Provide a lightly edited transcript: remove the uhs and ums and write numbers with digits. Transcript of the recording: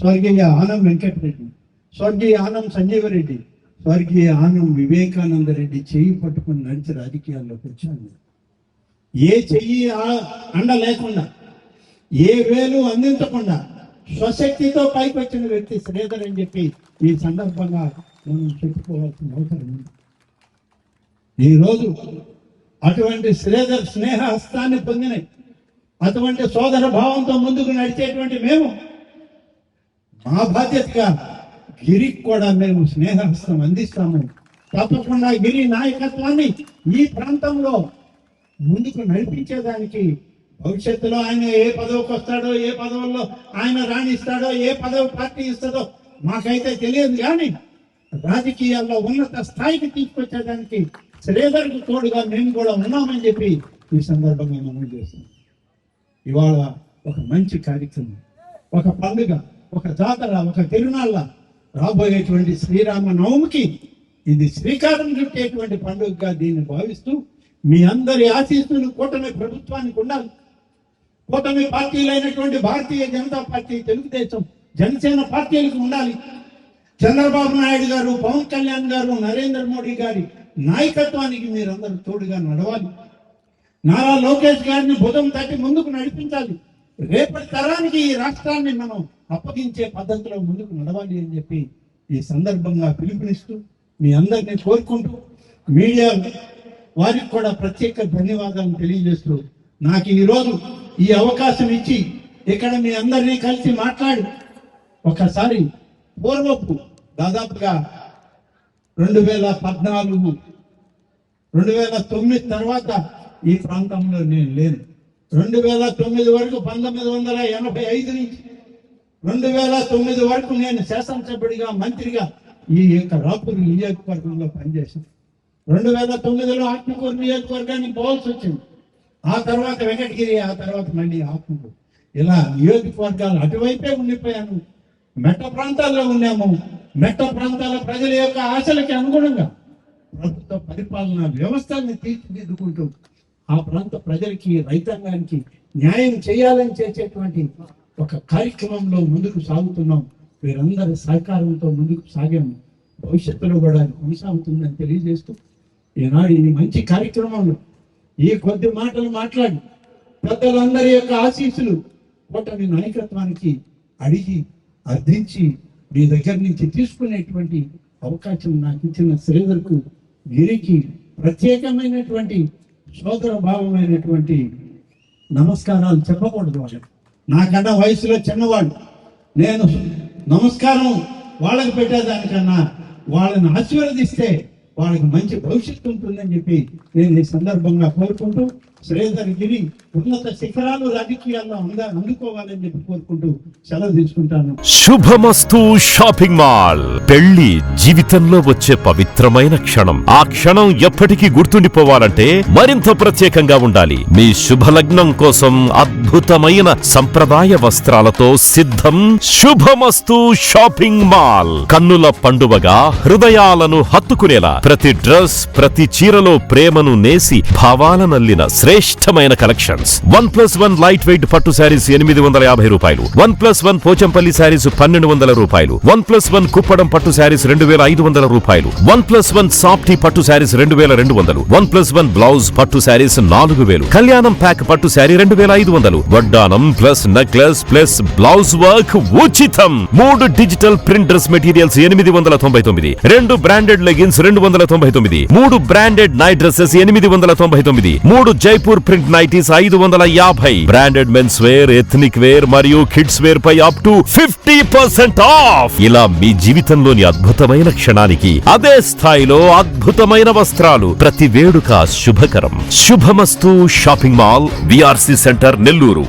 స్వర్గీయ ఆనం వెంకటరెడ్డి, స్వర్గీయ ఆనం సంజీవరెడ్డి, స్వర్గీయ ఆనం వివేకానంద రెడ్డి చెయ్యి పట్టుకుని నడిచి రాజకీయాల్లోకి వచ్చాను. ఏ చెయ్యి అండ లేకుండా, ఏ వేలు అందించకుండా స్వశక్తితో పైకి వచ్చిన వ్యక్తి శ్రీధర్ అని చెప్పి ఈ సందర్భంగా మనం చెప్పుకోవాల్సిన అవసరం ఉంది. ఈరోజు అటువంటి శ్రీధర్ స్నేహ హస్తాన్ని పొందినాయి, అటువంటి సోదర భావంతో ముందుకు నడిచేటువంటి మేము మా బాధ్యతగా గిరికి కూడా మేము స్నేహహస్తం అందిస్తాము. తప్పకుండా గిరి నాయకత్వాన్ని ఈ ప్రాంతంలో ముందుకు నడిపించేదానికి భవిష్యత్తులో ఆయన ఏ పదవికి వస్తాడో, ఏ పదవుల్లో ఆయన రాణిస్తాడో, ఏ పదవి పార్టీ ఇస్తుందో మాకైతే తెలియదు. కానీ రాజకీయాల్లో ఉన్నత స్థాయికి తీసుకొచ్చేదానికి శ్రీధర్కు తోడుగా మేము కూడా ఉన్నామని చెప్పి ఈ సందర్భంగా మనం చేస్తున్నాం. ఇవాళ ఒక మంచి కార్యక్రమం, ఒక పండుగ, ఒక జాతర, ఒక తిరునాళ్ళ రాబోయేటువంటి శ్రీరామ నవమికి ఇది శ్రీకారం చుట్టేటువంటి పండుగగా దీన్ని భావిస్తూ మీ అందరి ఆశీస్సులు కూటమి ప్రభుత్వానికి ఉండాలి. కూటమి పార్టీలైనటువంటి భారతీయ జనతా పార్టీ, తెలుగుదేశం, జనసేన పార్టీలకు ఉండాలి. చంద్రబాబు నాయుడు గారు, పవన్ కళ్యాణ్ గారు, నరేంద్ర మోడీ గారి నాయకత్వానికి మీరందరూ తోడుగా నడవాలి. నారా లోకేష్ గారిని భుజం తట్టి ముందుకు నడిపించాలి. రేపటి తరానికి ఈ రాష్ట్రాన్ని మనం అప్పగించే పద్ధతిలో ముందుకు నడవాలి అని చెప్పి ఈ సందర్భంగా పిలుపునిస్తూ మీ అందరినీ కోరుకుంటూ మీడియా వారికి కూడా ప్రత్యేక ధన్యవాదాలు తెలియజేస్తూ నాకు ఈరోజు ఈ అవకాశం ఇచ్చి ఇక్కడ మీ అందరినీ కలిసి మాట్లాడి ఒకసారి పూర్వపు దాదాపుగా 2014, 2009 తర్వాత ఈ ప్రాంతంలో నేను లేను. 2009 వరకు 1985 నుంచి 2009 వరకు నేను శాసనసభ్యుడిగా, మంత్రిగా ఈ యొక్క రాపూర్ నియోజకవర్గంలో పనిచేశాను. 2009లో ఆత్మకూరు నియోజకవర్గానికి పోవాల్సి వచ్చింది. ఆ తర్వాత వెంకటగిరి, ఆ తర్వాత మళ్ళీ ఆత్మకూరు. ఇలా నియోజకవర్గాలు అటువైపే ఉండిపోయాను. మెట్ట ప్రాంతాల్లో ఉన్నాము. మెట్ట ప్రాంతాల ప్రజల యొక్క ఆశలకి అనుగుణంగా ప్రభుత్వ పరిపాలన వ్యవస్థల్ని తీర్చిదిద్దుకుంటూ ఆ ప్రాంత ప్రజలకి, రైతాంగానికి న్యాయం చేయాలని చేసేటువంటి ఒక కార్యక్రమంలో ముందుకు సాగుతున్నాం. వీరందరి సహకారంతో ముందుకు సాగాము. భవిష్యత్తులో కూడా కొనసాగుతుందని తెలియజేస్తూ ఈనాడు ఈ మంచి కార్యక్రమంలో ఈ కొద్ది మాటలు మాట్లాడి పెద్దలందరి యొక్క ఆశీస్సులు కూటమి నాయకత్వానికి అడిగి అర్థించి మీ దగ్గర నుంచి తీసుకునేటువంటి అవకాశం నాకు ఇచ్చిన శ్రీధర్కు, గిరికి ప్రత్యేకమైనటువంటి సోదర భావమైనటువంటి నమస్కారాలు చెప్పకూడదు. వాళ్ళకి నాకన్నా వయసులో చిన్నవాడు, నేను నమస్కారం వాళ్ళకి పెట్టేదానికన్నా వాళ్ళని ఆశీర్వదిస్తే వాళ్ళకి మంచి భవిష్యత్తు ఉంటుందని చెప్పి నేను ఈ సందర్భంగా కోరుకుంటూ శ్రీధర్ గిరి ఉన్నత శిఖరాలు రాజకీయాల్లో అందుకోవాలని చెప్పి కోరుకుంటూ సెలవు తీసుకుంటాను. శుభమస్తు షాపింగ్ మాల్. పెళ్లి జీవితంలో వచ్చే పవిత్రమైన క్షణం. ఆ క్షణం ఎప్పటికీ గుర్తుండిపోవాలంటే మరింత ప్రత్యేకంగా ఉండాలి. మీ శుభలగ్నం కోసం అద్భుతమైన సంప్రదాయ వస్త్రాలతో సిద్ధం శుభమస్తు షాపింగ్ మాల్. కన్నుల పండువగా హృదయాలను హత్తుకునేలా ప్రతి డ్రెస్, ప్రతి చీరలో ప్రేమను నేసి భావాలనల్లిన శ్రేష్టమైన కలెక్షన్స్. 1+1 లైట్ వెయిట్ పట్టు శారీస్ 850 రూపాయలు, 1+1 పోచంపల్లి శారీస్ 1200 రూపాయలు, 1+1 కుప్పడం పట్టు శారీస్ 2500 రూపాయలు, 1+1 సాఫ్టీ పట్టు శారీస్ 2200, 1+1 బ్లౌజ్ పట్టు శారీస్ 4000, కళ్యాణం ప్యాక్ పట్టు శారీ 2500, వడ్డానం plus necklace plus blouse work ఉచితం. 3 digital print dress materials 899, 2 branded leggings 299, 3 branded night dresses 899, 3 Jaipur print nighties 550, branded men's wear, ethnic wear మరియు కిడ్స్ వేర్ పై అప్ టు 50% ఆఫ్. ఇలా మీ జీవితంలోని అద్భుతమైన క్షణానికి అదే స్థాయిలో అద్భుతమైన వస్త్రాలు. ప్రతి వేడుక శుభకరం. శుభమస్తు shopping mall, VRC centre, Nellore.